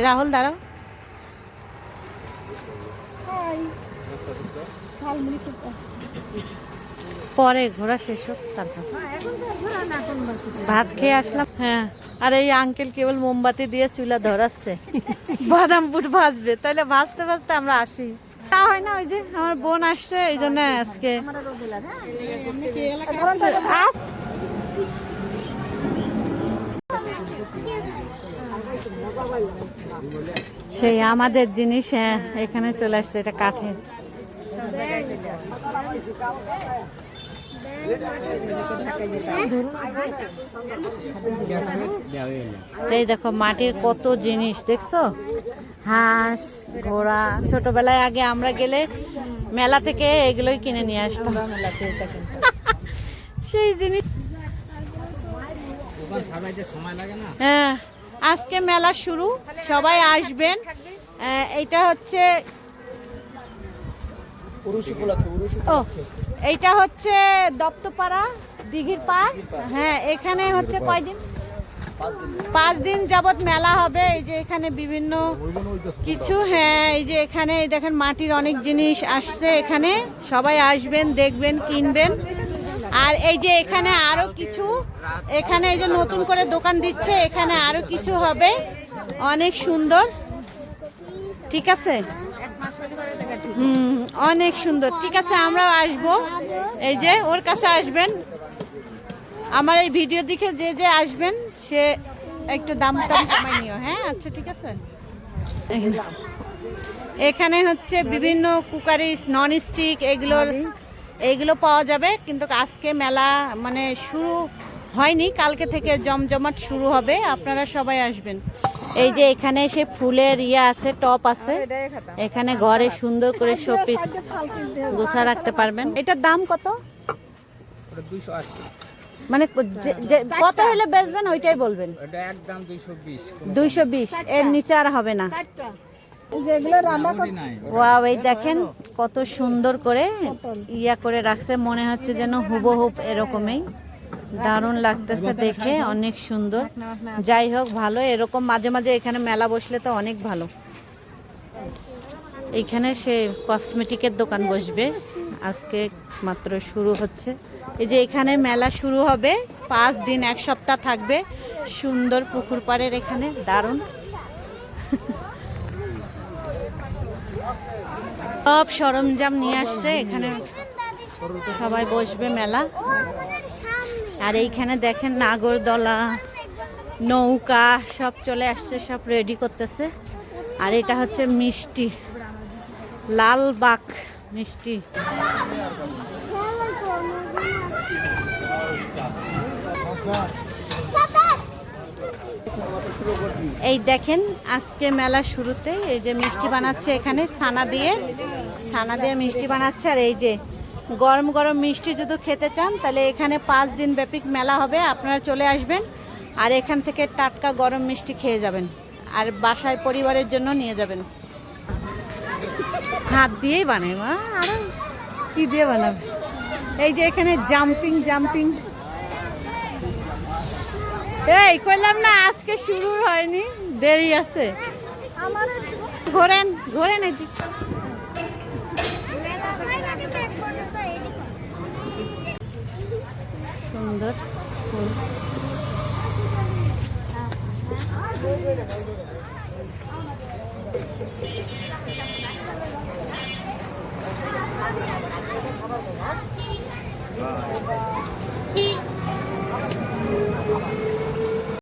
রাহুল দাঁড়াও। পরে ঘোরা শেষ হোক তারপর ভাত খেয়ে আসলাম। হ্যাঁ, আর এই আঙ্কেল কেবল মোমবাতি দিয়ে চুলা ধরাচ্ছে, বাদাম বুট ভাজবে। তাহলে ভাজতে ভাজতে আমরা আসি। তা হয় না, ওই যে আমার বোন আসছে এই জন্য আজকে। সেই আমাদের জিনিস, হ্যাঁ এখানে চলে আসছে, এটা কাঠের। এই দেখো মাটির কত জিনিস দেখছো, হাঁস ঘোড়া। ছোটবেলায় আগে আমরা গেলে মেলা থেকে এগুলোই কিনে নিয়ে আসতাম, সেই জিনিস। হ্যাঁ, আজকে মেলা শুরু, সবাই আসবেন। এইটা হচ্ছে ও, এইটা হচ্ছে দপ্তপাড়া দিঘির পাড়। হ্যাঁ, এখানে হচ্ছে কয়দিন, 5 দিন যাবত মেলা হবে। এই যে এখানে বিভিন্ন কিছু, হ্যাঁ এই যে এখানে দেখেন মাটির অনেক জিনিস আসছে, এখানে সবাই আসবেন, দেখবেন, কিনবেন। আর এই যে এখানে আরো কিছু, এখানে এই যে নতুন করে দোকান দিচ্ছে, এখানে আরো কিছু হবে, অনেক সুন্দর। ঠিক আছে, অনেক সুন্দর। ঠিক আছে, আমরাও আসবো। এই যে ওর কাছে আসবেন, আমার এই ভিডিও দেখে যে যে আসবেন সে একটু দাম টাম কমাই নিও। হ্যাঁ আচ্ছা ঠিক আছে। এখানে হচ্ছে বিভিন্ন কুকারিস, নন স্টিক, এগুলো পাওয়া যাবে। কিন্তু আজকে মেলা মানে শুরু হয়নি, কালকে থেকে জমজমাট শুরু হবে, আপনারা সবাই আসবেন। এই যে এখানে সে ফুলের আছে, টপ আছে, এখানে ঘরে সুন্দর করে শোপিস গোছা রাখতে পারবেন। এটার দাম কত? 280। মানে কত হলে বেচবেন ওইটাই বলবেন। এটা একদম 220। 220, এর নিচে আর হবে না। ওয়াও, এই দেখেন কত সুন্দর করে করে রাখছে, মনে হচ্ছে যেন হুবহুব এরকমই। দারুণ লাগতেছে দেখে, অনেক সুন্দর। যাই হোক, ভালো, এরকম মাঝে মাঝে এখানে মেলা বসলে তো অনেক ভালো। এইখানে সে কসমেটিকের দোকান বসবে, আজকে মাত্র শুরু হচ্ছে। এই যে এখানে মেলা শুরু হবে, 5 দিন, 1 সপ্তাহ থাকবে। সুন্দর পুকুর পাড়ের এখানে, দারুণ। সব সরঞ্জাম নিয়ে আসছে, এখানে সবাই বসবে মেলা। আর এইখানে দেখেন নাগরদোলা, নৌকা সব চলে আসছে, সব রেডি করতেছে। আর এটা হচ্ছে মিষ্টি, লালবাগ মিষ্টি। এই দেখেন আজকে মেলা শুরুতে এই যে মিষ্টি বানাচ্ছে, এখানে ছানা দিয়ে মিষ্টি বানাচ্ছে। আর এই যে গরম গরম মিষ্টি যদি খেতে চান তাহলে এখানে 5 দিন ব্যাপী মেলা হবে, আপনারা চলে আসবেন। আর এখান থেকে টাটকা গরম মিষ্টি খেয়ে যাবেন, আর বাসায় পরিবারের জন্য নিয়ে যাবেন। হাত দিয়েই বানায় মা, আর কি দিয়ে বানাবে? এই যে এখানে জাম্পিং। এই কইলাম না আজকে শুরু হয়নি, দেরি আছে। ঘোরেন এদিক। সুন্দর ফুল।